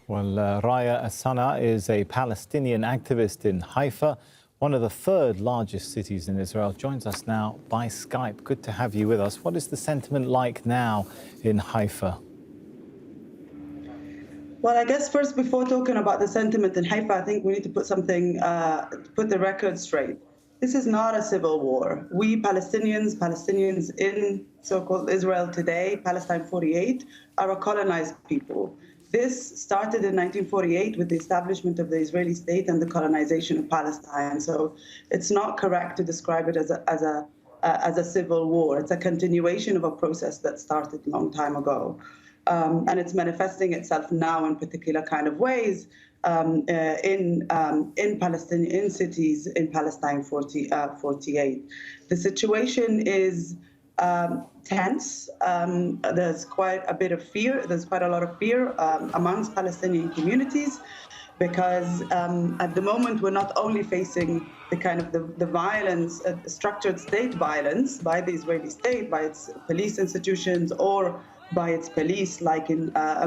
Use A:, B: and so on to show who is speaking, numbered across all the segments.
A: Well, Raya Asana is a Palestinian activist in Haifa, one of the third largest cities in Israel. Joins us now by Skype. Good to have you with us. What is the sentiment like now in Haifa?
B: Well, I guess first, before talking about the sentiment in Haifa, I think we need to put the record straight. This is not a civil war. We Palestinians in so-called Israel today, Palestine 48, are a colonized people. This started in 1948 with the establishment of the Israeli state and the colonization of Palestine. So it's not correct to describe it as a civil war. It's a continuation of a process that started a long time ago. And it's manifesting itself now in particular kind of ways in Palestinian cities in Palestine 48. The situation is tense. There's quite a bit of fear. There's quite a lot of fear amongst Palestinian communities, because at the moment we're not only facing the kind of the violence, structured state violence by the Israeli state, by its police institutions, or by its police, like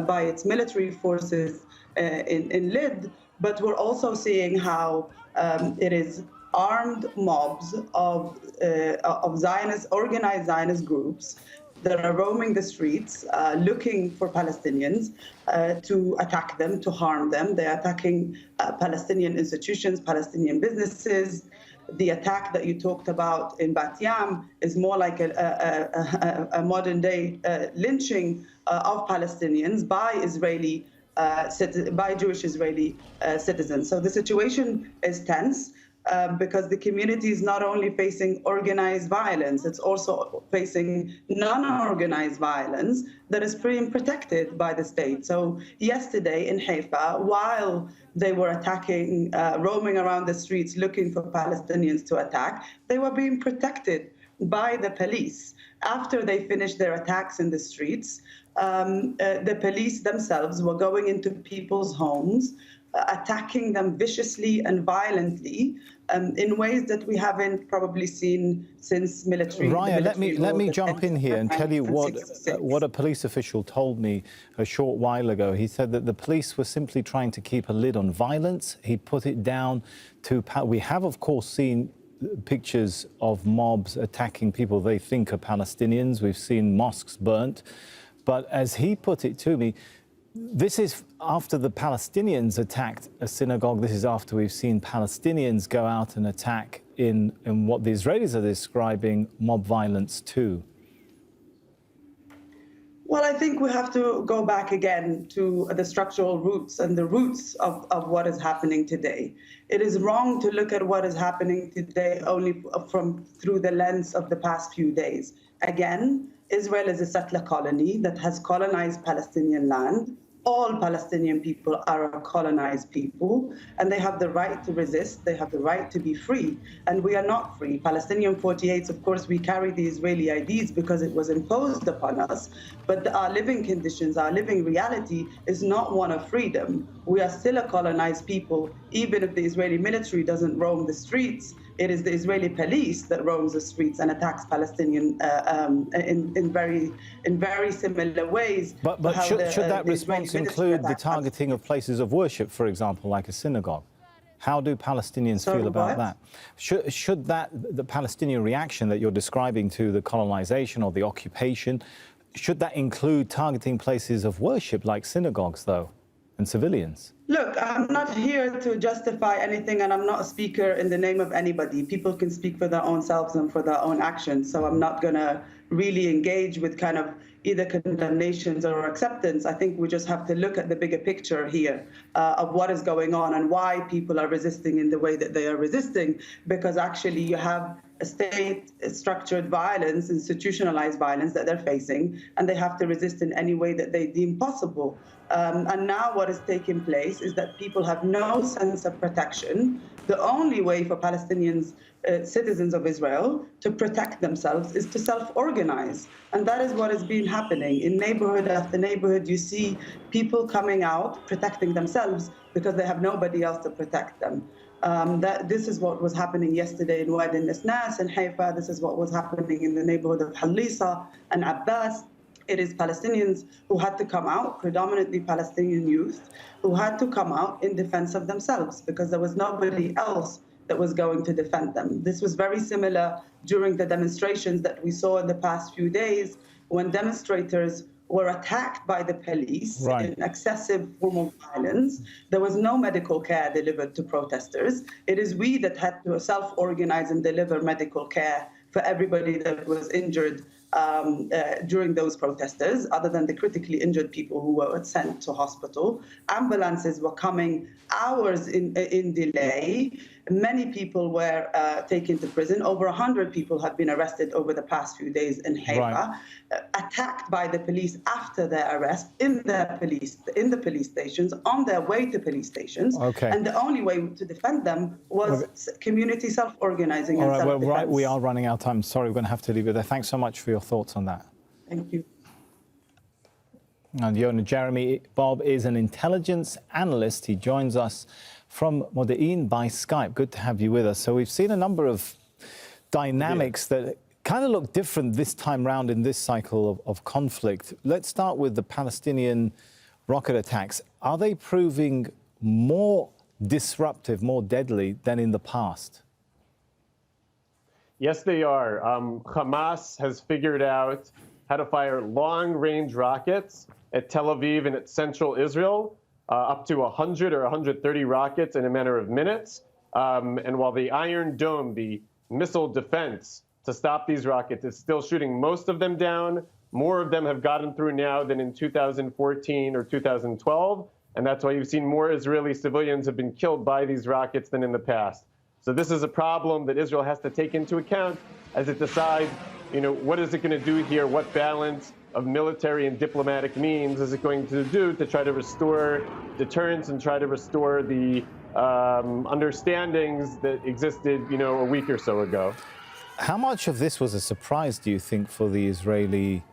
B: by its military forces in Lid, but we're also seeing how it is armed mobs of Zionist, organized Zionist groups that are roaming the streets looking for Palestinians to attack them, to harm them. They're attacking Palestinian institutions, Palestinian businesses. The attack that you talked about in Bat Yam is more like a modern day lynching of Palestinians by Jewish Israeli citizens. So the situation is tense. Because the community is not only facing organized violence, it's also facing non-organized violence that is being protected by the state. So yesterday in Haifa, while they were attacking, roaming around the streets looking for Palestinians to attack, they were being protected by the police. After they finished their attacks in the streets, the police themselves were going into people's homes, attacking them viciously and violently in ways that we haven't probably seen since military.
A: Raya, let me jump in here and tell you what a police official told me a short while ago. He said that the police were simply trying to keep a lid on violence. He put it down to, we have of course seen pictures of mobs attacking people they think are Palestinians. We've seen mosques burnt. But as he put it to me, this is after the Palestinians attacked a synagogue. This is after we've seen Palestinians go out and attack in what the Israelis are describing mob violence too.
B: Well, I think we have to go back again to the structural roots and the roots of what is happening today. It is wrong to look at what is happening today only through the lens of the past few days. Again, Israel is a settler colony that has colonized Palestinian land. All Palestinian people are a colonized people, and they have the right to resist. They have the right to be free, and we are not free. Palestinian 48s, of course, we carry the Israeli IDs because it was imposed upon us, but our living conditions, our living reality is not one of freedom. We are still a colonized people, even if the Israeli military doesn't roam the streets. It is the Israeli police that roams the streets and attacks Palestinian in very similar ways.
A: But should that response include the targeting of places of worship, for example, like a synagogue? How do Palestinians feel about that? Should the Palestinian reaction that you're describing to the colonization or the occupation, should that include targeting places of worship like synagogues, though, and civilians?
B: Look, I'm not here to justify anything, and I'm not a speaker in the name of anybody. People can speak for their own selves and for their own actions, so I'm not going to really engage with kind of either condemnations or acceptance. I think we just have to look at the bigger picture here of what is going on and why people are resisting in the way that they are resisting, because actually you have a state-structured violence, institutionalized violence that they're facing, and they have to resist in any way that they deem possible. And now what is taking place is that people have no sense of protection. The only way for Palestinians, citizens of Israel, to protect themselves is to self-organize. And that is what has been happening. In neighborhood after neighborhood, you see people coming out, protecting themselves because they have nobody else to protect them. This is what was happening yesterday in Wadi Nisnas in Haifa. This is what was happening in the neighborhood of Halisa and Abbas. It is Palestinians who had to come out, predominantly Palestinian youth, who had to come out in defense of themselves because there was nobody else that was going to defend them. This was very similar during the demonstrations that we saw in the past few days when demonstrators were attacked by the police in excessive form of violence. There was no medical care delivered to protesters. It is we that had to self-organize and deliver medical care for everybody that was injured during those protesters, other than the critically injured people who were sent to hospital. Ambulances were coming hours in delay. Many people were taken to prison. Over 100 people have been arrested over the past few days in Haifa, attacked by the police after their arrest in the police stations, on their way to police stations. And the only way to defend them was community self-organizing and self-defense.
A: Well, right, we are running out of time. Sorry, we're going to have to leave it there. Thanks so much for your thoughts on that.
B: Thank you.
A: And Yonah Jeremy Bob is an intelligence analyst. He joins us from Modi'in by Skype. Good to have you with us. So we've seen a number of dynamics that kind of look different this time round in this cycle of conflict. Let's start with the Palestinian rocket attacks. Are they proving more disruptive, more deadly than in the past?
C: Yes, they are. Hamas has figured out how to fire long-range rockets at Tel Aviv and at central Israel, up to 100 or 130 rockets in a matter of minutes. And while the Iron Dome, the missile defense to stop these rockets, is still shooting most of them down, more of them have gotten through now than in 2014 or 2012. And that's why you've seen more Israeli civilians have been killed by these rockets than in the past. So this is a problem that Israel has to take into account as it decides, what is it going to do here? What balance of military and diplomatic means is it going to do to try to restore deterrence and try to restore the understandings that existed, a week or so ago?
A: How much of this was a surprise, do you think, for the Israeli,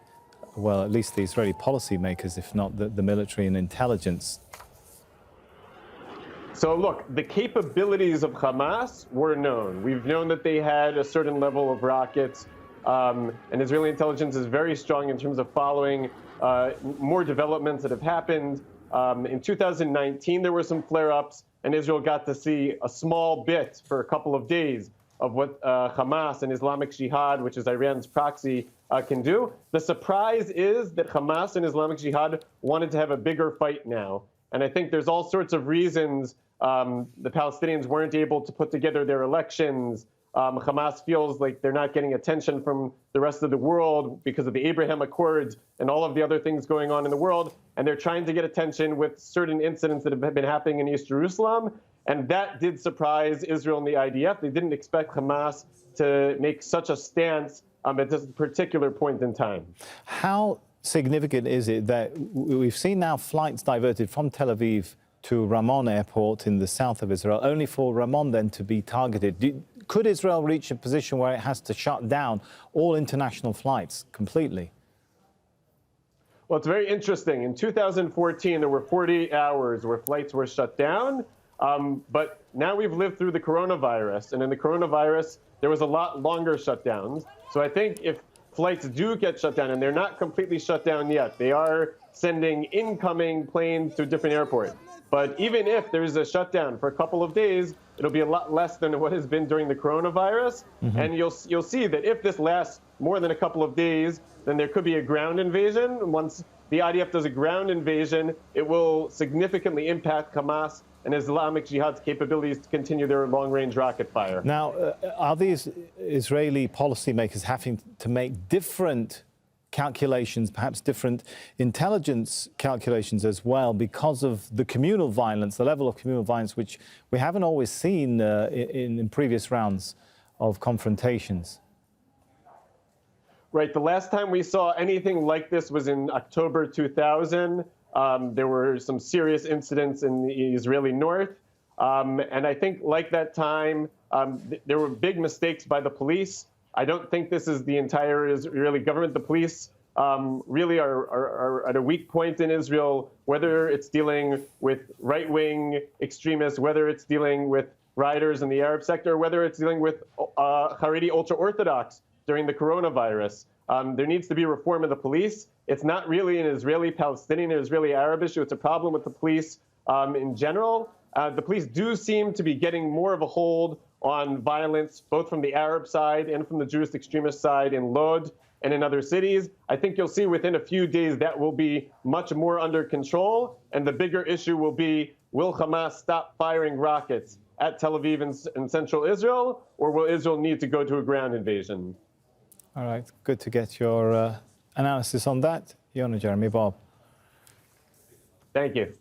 A: well, at least the Israeli policymakers, if not the military and intelligence?
C: So look, the capabilities of Hamas were known. We've known that they had a certain level of rockets, and Israeli intelligence is very strong in terms of following more developments that have happened. In 2019, there were some flare-ups, and Israel got to see a small bit for a couple of days of what Hamas and Islamic Jihad, which is Iran's proxy, can do. The surprise is that Hamas and Islamic Jihad wanted to have a bigger fight now. And I think there's all sorts of reasons the Palestinians weren't able to put together their elections. Hamas feels like they're not getting attention from the rest of the world because of the Abraham Accords and all of the other things going on in the world. And they're trying to get attention with certain incidents that have been happening in East Jerusalem. And that did surprise Israel and the IDF. They didn't expect Hamas to make such a stance at this particular point in time.
A: How significant is it that we've seen now flights diverted from Tel Aviv to Ramon Airport in the south of Israel, only for Ramon then to be targeted? Could Israel reach a position where it has to shut down all international flights completely?
C: Well, it's very interesting. In 2014, there were 48 hours where flights were shut down. But now we've lived through the coronavirus. And in the coronavirus, there was a lot longer shutdowns. So I think if flights do get shut down, and they're not completely shut down yet, they are sending incoming planes to different airports. But even if there's a shutdown for a couple of days, it'll be a lot less than what has been during the coronavirus. And you'll see that if this lasts more than a couple of days, then there could be a ground invasion. Once the IDF does a ground invasion, it will significantly impact Hamas and Islamic Jihad's capabilities to continue their long-range rocket fire.
A: Now, are these Israeli policymakers having to make different calculations, perhaps different intelligence calculations as well, because of the communal violence, the level of communal violence, which we haven't always seen in previous rounds of confrontations?
C: Right. The last time we saw anything like this was in October 2000. There were some serious incidents in the Israeli north. And I think like that time, there were big mistakes by the police. I don't think this is the entire Israeli government. The police really are at a weak point in Israel, whether it's dealing with right-wing extremists, whether it's dealing with rioters in the Arab sector, whether it's dealing with Haredi ultra-Orthodox during the coronavirus. There needs to be reform of the police. It's not really an Israeli-Palestinian or Israeli-Arab issue. It's a problem with the police in general. The police do seem to be getting more of a hold on violence, both from the Arab side and from the Jewish extremist side in Lod and in other cities. I think you'll see within a few days that will be much more under control. And the bigger issue will be, will Hamas stop firing rockets at Tel Aviv in central Israel, or will Israel need to go to a ground invasion?
A: All right, good to get your analysis on that. Yonah, Jeremy, Bob.
C: Thank you.